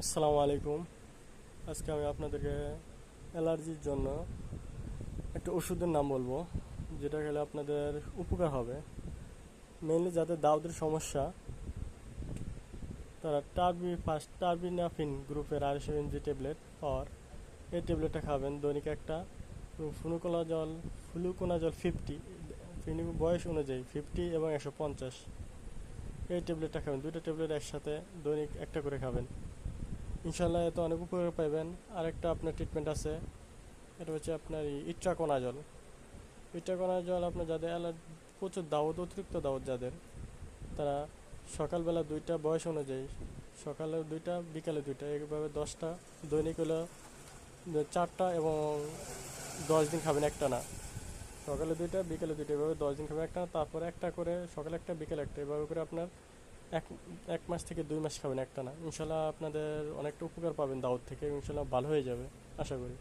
আসসালামু আলাইকুম। আজকে আমি আপনাদেরকে অ্যালার্জির জন্য একটা ওষুধের নাম বলবো, যেটা খেলে আপনাদের উপকার হবে। মেইনলি যাদের দাউদের সমস্যা, তারা টার্বিনাফিন গ্রুপের আরএসএনজি ট্যাবলেট পাওয়ার এই ট্যাবলেটটা খাবেন দৈনিক একটা। ফ্লুকোনাজল 50, বয়স অনুযায়ী 50 এবং 150, এই ট্যাবলেটটা খাবেন। দুইটা ট্যাবলেট একসাথে দৈনিক একটা করে খাবেন, ইনশাল্লাহ এতে অনেক উপকার পাইবেন। আরেকটা আপনার ট্রিটমেন্ট আছে, এটা হচ্ছে আপনার ইট্রাকোনাজল। ইট্রাকোনাজল আপনার যাদের প্রচুর দাউদ, অতিরিক্ত দাউদ যাদের, তারা সকালবেলা দুইটা, বয়স অনুযায়ী সকালে দুইটা, বিকালে দুইটা, এইভাবে 10টা, দৈনিক হলো 4টা, এবং 10 দিন খাবেন একটা না। সকালে দুইটা, বিকালে দুইটা, এভাবে 10 দিন খাবেন একটা না। তারপরে একটা করে সকালে একটা, বিকালে একটা, এভাবে করে আপনার এক এক মাস থেকে 2 মাস খাবেন একটা না। ইনশাল্লাহ আপনাদের অনেকটা উপকার পাবেন দাউদ থেকে, ইনশাল্লাহ ভালো হয়ে যাবে আশা করি।